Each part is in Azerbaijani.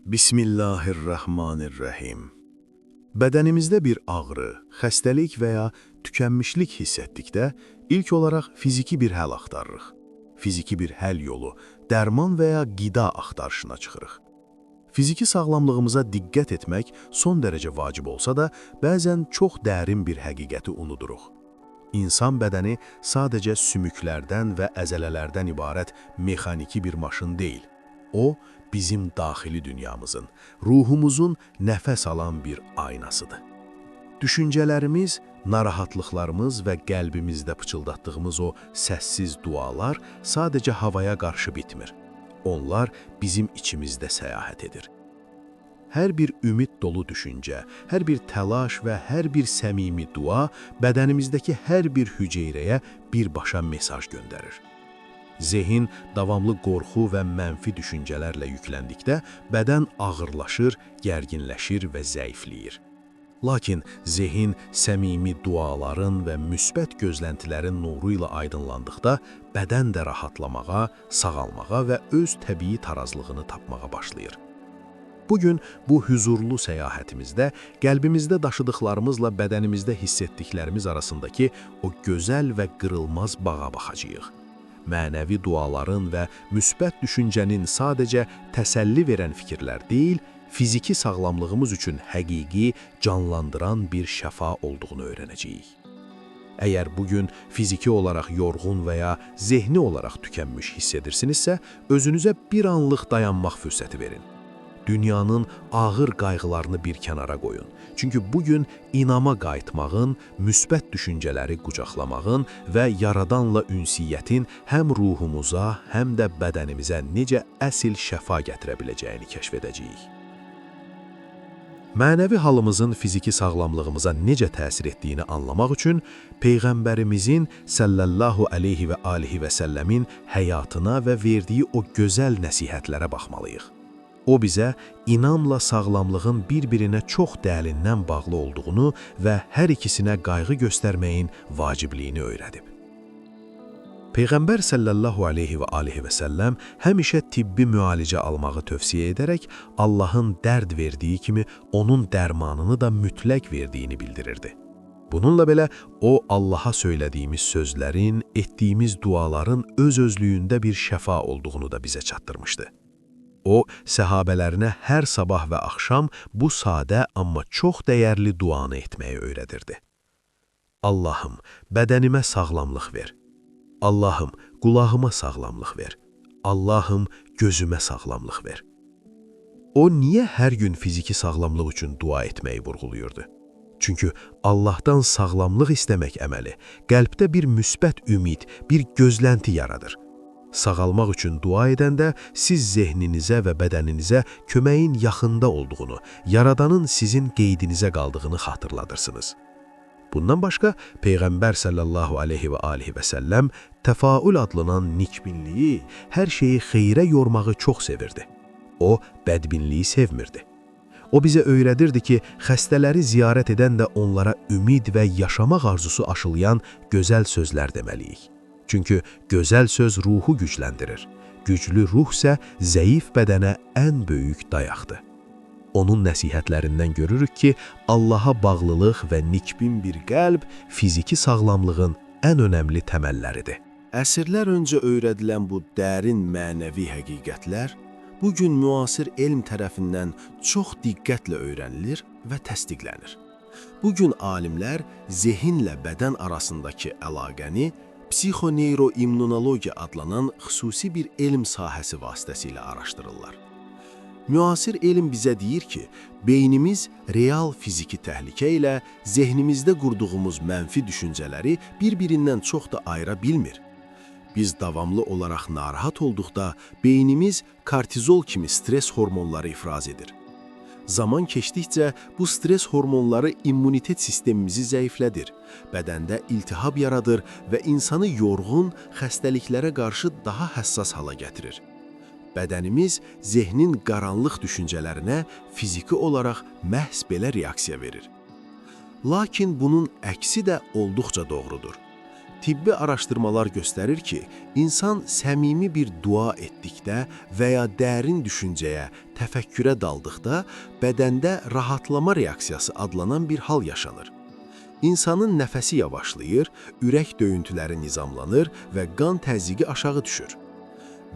Bismillahirrahmanirrahim. Bədənimizdə bir ağrı, xəstəlik və ya tükənmişlik hiss etdikdə, ilk olaraq fiziki bir həll axtarırıq. Fiziki bir həll yolu, dərman və ya qida axtarışına çıxırıq. Fiziki sağlamlığımıza diqqət etmək son dərəcə vacib olsa da, bəzən çox dərin bir həqiqəti unuduruq. İnsan bədəni sadəcə sümüklərdən və əzələlərdən ibarət mexaniki bir maşın deyil. O, bizim daxili dünyamızın, ruhumuzun nəfəs alan bir aynasıdır. Düşüncələrimiz, narahatlıqlarımız və qəlbimizdə pıçıldatdığımız o səssiz dualar sadəcə havaya qarşı bitmir. Onlar bizim içimizdə səyahət edir. Hər bir ümid dolu düşüncə, hər bir təlaş və hər bir səmimi dua bədənimizdəki hər bir hüceyrəyə birbaşa mesaj göndərir. Zehin davamlı qorxu və mənfi düşüncələrlə yükləndikdə bədən ağırlaşır, gərginləşir və zəifləyir. Lakin zehin səmimi duaların və müsbət gözləntilərin nuru ilə aydınlandıqda bədən də rahatlamağa, sağalmağa və öz təbii tarazlığını tapmağa başlayır. Bugün bu huzurlu səyahətimizdə qəlbimizdə daşıdıqlarımızla bədənimizdə hiss etdiklərimiz arasındakı o gözəl və qırılmaz bağa baxacağıq. Mənəvi duaların və müsbət düşüncənin sadəcə təsəlli verən fikirlər deyil, fiziki sağlamlığımız üçün həqiqi, canlandıran bir şəfa olduğunu öyrənəcəyik. Əgər bugün fiziki olaraq yorğun və ya zehni olaraq tükənmiş hiss edirsinizsə, özünüzə bir anlıq dayanmaq fürsəti verin. Dünyanın ağır qayğılarını bir kənara qoyun. Çünki bugün inama qayıtmağın, müsbət düşüncələri qucaqlamağın və Yaradanla ünsiyyətin həm ruhumuza, həm də bədənimizə necə əsil şəfa gətirə biləcəyini kəşf edəcəyik. Mənəvi halımızın fiziki sağlamlığımıza necə təsir etdiyini anlamaq üçün Peyğəmbərimizin sallallahu aleyhi və alihi və səlləmin həyatına və verdiyi o gözəl nəsihətlərə baxmalıyıq. O bizə inamla sağlamlığın bir-birinə çox dərindən bağlı olduğunu və hər ikisinə qayğı göstərməyin vacibliyini öyrədib. Peyğəmbər sallallahu aleyhi və alihi və səlləm həmişə tibbi müalicə almağı tövsiyə edərək Allahın dərd verdiyi kimi onun dərmanını da mütləq verdiyini bildirirdi. Bununla belə o Allaha söylədiyimiz sözlərin, etdiyimiz duaların öz-özlüyündə bir şəfa olduğunu da bizə çatdırmışdı. O, səhabələrinə hər sabah və axşam bu sadə, amma çox dəyərli duanı etməyi öyrədirdi. Allahım, bədənimə sağlamlıq ver. Allahım, qulağıma sağlamlıq ver. Allahım, gözümə sağlamlıq ver. O, niyə hər gün fiziki sağlamlıq üçün dua etməyi vurğuluyurdu? Çünki Allahdan sağlamlıq istəmək əməli, qəlbdə bir müsbət ümid, bir gözlənti yaradır. Sağalmaq üçün dua edəndə siz zehninizə və bədəninizə köməyin yaxında olduğunu, Yaradanın sizin qeydinizə qaldığını xatırladırsınız. Bundan başqa, Peyğəmbər sallallahu aleyhi və alihi və səlləm təfaül adlanan nikbinliyi, hər şeyi xeyrə yormağı çox sevirdi. O, bədbinliyi sevmirdi. O bizə öyrədirdi ki, xəstələri ziyarət edən də onlara ümid və yaşamaq arzusu aşılayan gözəl sözlər deməliyik. Çünki gözəl söz ruhu gücləndirir. Güclü ruh isə zəif bədənə ən böyük dayaqdır. Onun nəsihətlərindən görürük ki, Allaha bağlılıq və nikbin bir qəlb fiziki sağlamlığın ən önəmli təməlləridir. Əsrlər öncə öyrədilən bu dərin mənəvi həqiqətlər bugün müasir elm tərəfindən çox diqqətlə öyrənilir və təsdiqlənir. Bugün alimlər zehinlə bədən arasındakı əlaqəni psixoneyroimmunologiya adlanan xüsusi bir elm sahəsi vasitəsilə araşdırırlar. Müasir elm bizə deyir ki, beynimiz real fiziki təhlükə ilə zehnimizdə qurduğumuz mənfi düşüncələri bir-birindən çox da ayıra bilmir. Biz davamlı olaraq narahat olduqda beynimiz kortizol kimi stres hormonları ifraz edir. Zaman keçdikcə bu stres hormonları immunitet sistemimizi zəiflədir, bədəndə iltihab yaradır və insanı yorğun, xəstəliklərə qarşı daha həssas hala gətirir. Bədənimiz zehnin qaranlıq düşüncələrinə fiziki olaraq məhz belə reaksiya verir. Lakin bunun əksi də olduqca doğrudur. Tibbi araşdırmalar göstərir ki, insan səmimi bir dua etdikdə və ya dərin düşüncəyə, təfəkkürə daldıqda bədəndə rahatlama reaksiyası adlanan bir hal yaşanır. İnsanın nəfəsi yavaşlayır, ürək döyüntüləri nizamlanır və qan təzyiqi aşağı düşür.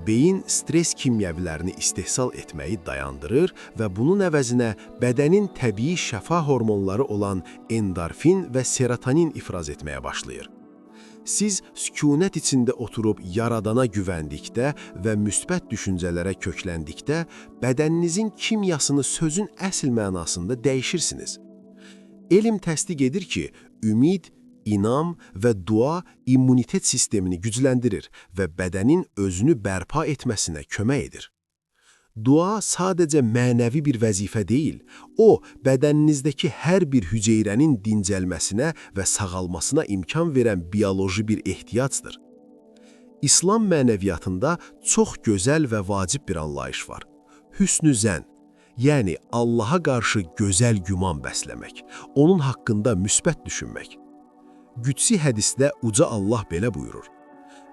Beyin stres kimyəvilərini istehsal etməyi dayandırır və bunun əvəzinə bədənin təbii şəfa hormonları olan endorfin və serotonin ifraz etməyə başlayır. Siz sükunət içində oturub yaradana güvəndikdə və müsbət düşüncələrə kökləndikdə bədəninizin kimyasını sözün əsl mənasında dəyişirsiniz. Elm təsdiq edir ki, ümid, İnam və dua immunitet sistemini gücləndirir və bədənin özünü bərpa etməsinə kömək edir. Dua sadəcə mənəvi bir vəzifə deyil, o, bədəninizdəki hər bir hüceyrənin dincəlməsinə və sağalmasına imkan verən bioloji bir ehtiyacdır. İslam mənəviyyatında çox gözəl və vacib bir anlayış var. Hüsnü zənn, yəni Allaha qarşı gözəl güman bəsləmək, onun haqqında müsbət düşünmək. Qüdsi hədisdə uca Allah belə buyurur: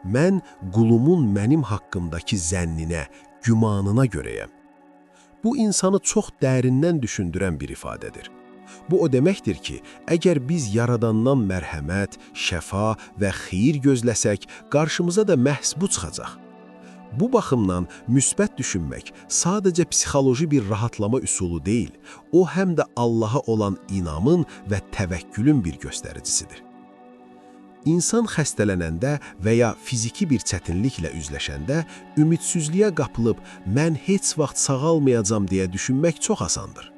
"Mən qulumun mənim haqqımdakı zənninə, gümanına görəyəm." Bu insanı çox dərindən düşündürən bir ifadədir. Bu o deməkdir ki, əgər biz Yaradandan mərhəmət, şəfa və xeyir gözləsək, qarşımıza da məhz bu çıxacaq. Bu baxımdan müsbət düşünmək sadəcə psixoloji bir rahatlama üsulu deyil, o həm də Allaha olan inamın və təvəkkülün bir göstəricisidir. İnsan xəstələnəndə və ya fiziki bir çətinliklə üzləşəndə ümidsizliyə qapılıb mən heç vaxt sağalmayacam deyə düşünmək çox asandır.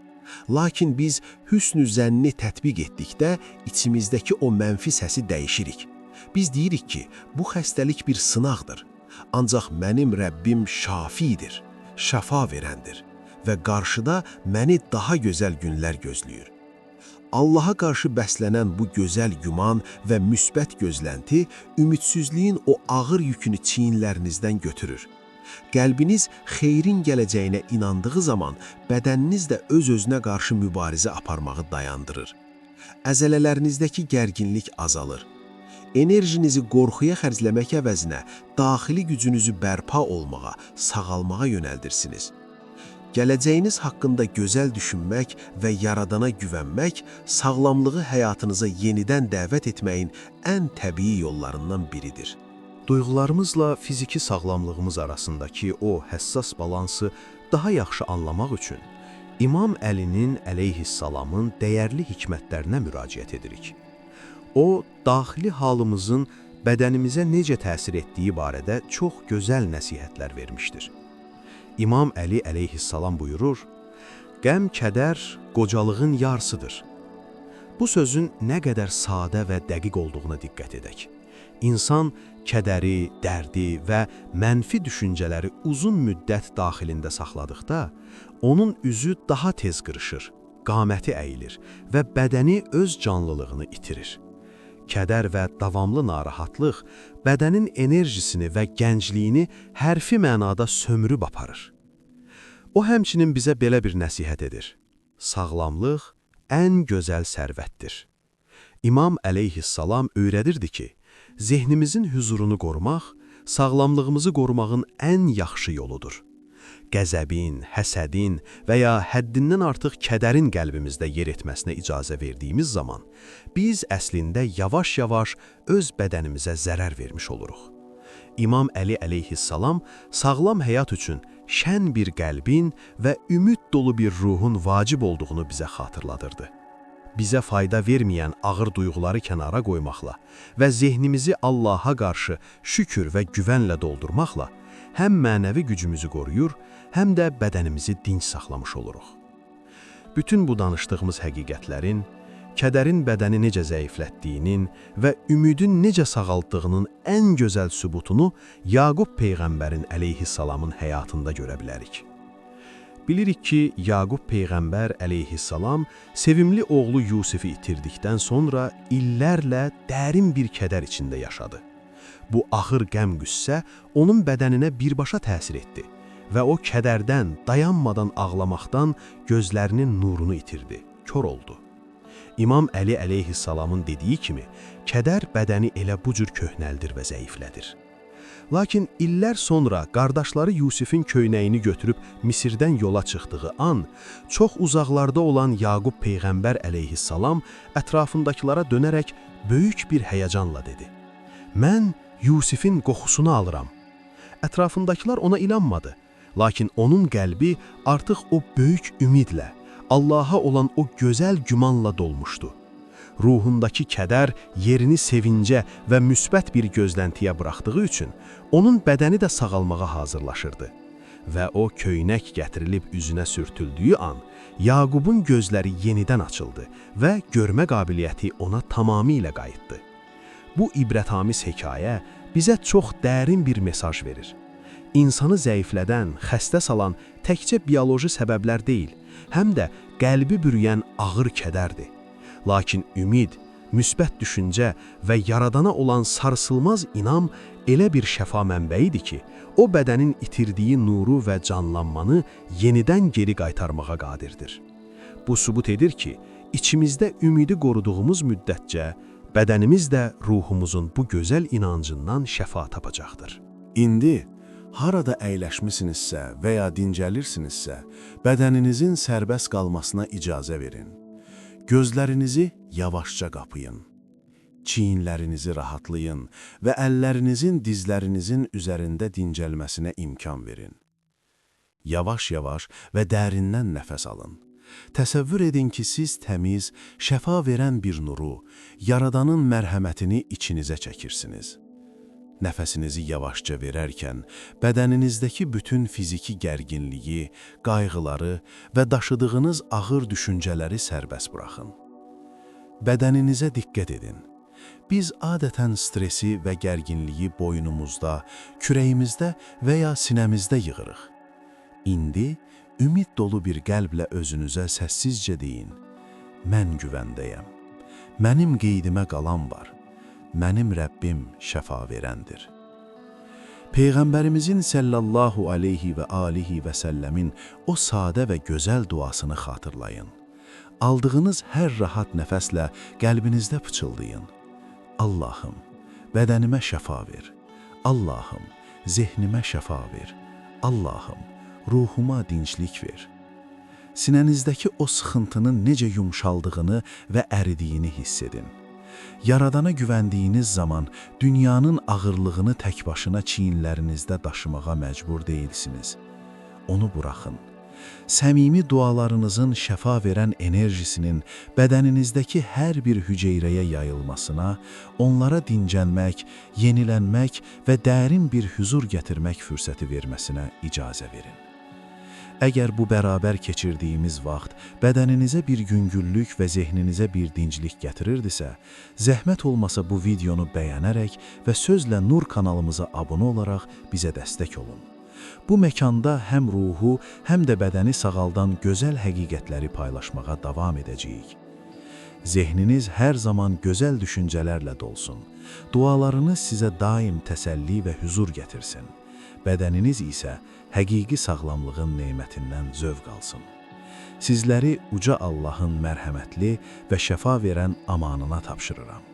Lakin biz hüsnü zənni tətbiq etdikdə içimizdəki o mənfi səsi dəyişirik. Biz deyirik ki, bu xəstəlik bir sınaqdır. Ancaq mənim Rəbbim şafidir, şəfa verəndir və qarşıda məni daha gözəl günlər gözləyir. Allaha qarşı bəslənən bu gözəl güman və müsbət gözlənti ümidsizliyin o ağır yükünü çiyinlərinizdən götürür. Qəlbiniz xeyrin gələcəyinə inandığı zaman bədəniniz də öz-özünə qarşı mübarizə aparmağı dayandırır. Əzələlərinizdəki gərginlik azalır. Enerjinizi qorxuya xərcləmək əvəzinə daxili gücünüzü bərpa olmağa, sağalmağa yönəldirsiniz. Gələcəyiniz haqqında gözəl düşünmək və Yaradana güvənmək, sağlamlığı həyatınıza yenidən dəvət etməyin ən təbii yollarından biridir. Duyğularımızla fiziki sağlamlığımız arasındakı o həssas balansı daha yaxşı anlamaq üçün İmam Əlinin əleyhissalamın dəyərli hikmətlərinə müraciət edirik. O, daxili halımızın bədənimizə necə təsir etdiyi barədə çox gözəl nəsihətlər vermişdir. İmam Əli əleyhissalam buyurur: "Qəm, kədər qocalığın yarısıdır." Bu sözün nə qədər sadə və dəqiq olduğuna diqqət edək. İnsan kədəri, dərdi və mənfi düşüncələri uzun müddət daxilində saxladıqda, onun üzü daha tez qırışır, qaməti əyilir və bədəni öz canlılığını itirir. Kədər və davamlı narahatlıq bədənin enerjisini və gəncliyini hərfi mənada sömürüb aparır. O həmçinin bizə belə bir nəsihət edir: sağlamlıq ən gözəl sərvətdir. İmam əleyhissalam öyrədirdi ki, zehnimizin huzurunu qorumaq, sağlamlığımızı qorumağın ən yaxşı yoludur. Qəzəbin, həsədin və ya həddindən artıq kədərin qəlbimizdə yer etməsinə icazə verdiyimiz zaman, biz əslində yavaş-yavaş öz bədənimizə zərər vermiş oluruq. İmam Əli əleyhissalam sağlam həyat üçün şən bir qəlbin və ümid dolu bir ruhun vacib olduğunu bizə xatırladırdı. Bizə fayda verməyən ağır duyğuları kənara qoymaqla və zehnimizi Allaha qarşı şükür və güvənlə doldurmaqla həm mənəvi gücümüzü qoruyur, həm də bədənimizi dinc saxlamış oluruq. Bütün bu danışdığımız həqiqətlərin, kədərin bədəni necə zəiflətdiyinin və ümidin necə sağaltdığının ən gözəl sübutunu Yaqub Peyğəmbərin əleyhissalamın həyatında görə bilərik. Bilirik ki, Yaqub Peyğəmbər əleyhissalam sevimli oğlu Yusifi itirdikdən sonra illərlə dərin bir kədər içində yaşadı. Bu ağır qəm-qüssə onun bədəninə birbaşa təsir etdi və o kədərdən, dayanmadan ağlamaqdan gözlərinin nurunu itirdi, kör oldu. İmam Əli əleyhissalamın dediyi kimi, kədər bədəni elə bu cür köhnəldir və zəiflədir. Lakin illər sonra qardaşları Yusifin köynəyini götürüb Misirdən yola çıxdığı an, çox uzaqlarda olan Yaqub Peyğəmbər əleyhissalam ətrafındakılara dönərək böyük bir həyəcanla dedi: "Mən Yusifin qoxusunu alıram." Ətrafındakılar ona inanmadı, lakin onun qəlbi artıq o böyük ümidlə, Allaha olan o gözəl gümanla dolmuşdu. Ruhundakı kədər yerini sevincə və müsbət bir gözləntiyə buraxdığı üçün onun bədəni də sağalmağa hazırlaşırdı. Və o köynək gətirilib üzünə sürtüldüyü an, Yaqubun gözləri yenidən açıldı və görmə qabiliyyəti ona tamamilə qayıtdı. Bu ibrətamiz hekayə bizə çox dərin bir mesaj verir. İnsanı zəiflədən, xəstə salan təkcə bioloji səbəblər deyil, həm də qəlbi bürüyən ağır kədərdir. Lakin ümid, müsbət düşüncə və yaradana olan sarsılmaz inam elə bir şəfa mənbəyidir ki, o bədənin itirdiyi nuru və canlanmanı yenidən geri qaytarmağa qadirdir. Bu sübut edir ki, içimizdə ümidi qoruduğumuz müddətcə, bədənimiz də ruhumuzun bu gözəl inancından şəfa tapacaqdır. İndi, harada əyləşmisinizsə və ya dincəlirsinizsə, bədəninizin sərbəst qalmasına icazə verin. Gözlərinizi yavaşca qapayın. Çiyinlərinizi rahatlayın və əllərinizin dizlərinizin üzərində dincəlməsinə imkan verin. Yavaş-yavaş və dərindən nəfəs alın. Təsəvvür edin ki, siz təmiz, şəfa verən bir nuru, Yaradanın mərhəmətini içinizə çəkirsiniz. Nəfəsinizi yavaşca verərkən, bədəninizdəki bütün fiziki gərginliyi, qayğıları və daşıdığınız ağır düşüncələri sərbəst buraxın. Bədəninizə diqqət edin. Biz adətən stresi və gərginliyi boynumuzda, kürəyimizdə və ya sinəmizdə yığırıq. İndi, ümid dolu bir qəlblə özünüzə səssizcə deyin: "Mən güvəndəyəm. Mənim qeydimə qalan var. Mənim Rəbbim şəfa verəndir." Peyğəmbərimizin sallallahu aleyhi və alihi və səlləmin o sadə və gözəl duasını xatırlayın. Aldığınız hər rahat nəfəslə qəlbinizdə pıçıldayın: "Allahım, bədənimə şəfa ver. Allahım, zehnimə şəfa ver. Allahım, ruhuma dinclik ver." Sinənizdəki o sıxıntının necə yumşaldığını və əridiyini hiss edin. Yaradana güvəndiyiniz zaman dünyanın ağırlığını tək başına çiyinlərinizdə daşımağa məcbur deyilsiniz. Onu buraxın. Səmimi dualarınızın şəfa verən enerjisinin bədəninizdəki hər bir hüceyrəyə yayılmasına, onlara dincəlmək, yenilənmək və dərin bir huzur gətirmək fürsəti verməsinə icazə verin. Əgər bu bərabər keçirdiyimiz vaxt bədəninizə bir yüngüllük və zehninizə bir dinclik gətirirdisə, zəhmət olmasa bu videonu bəyənərək və Sözlə Nur kanalımıza abunə olaraq bizə dəstək olun. Bu məkanda həm ruhu, həm də bədəni sağaldan gözəl həqiqətləri paylaşmağa davam edəcəyik. Zehniniz hər zaman gözəl düşüncələrlə dolsun. Dualarınız sizə daim təsəlli və huzur gətirsin. Bədəniniz isə həqiqi sağlamlığın nemətindən zövq alsın. Sizləri uca Allahın mərhəmətli və şəfa verən amanına tapşırıram.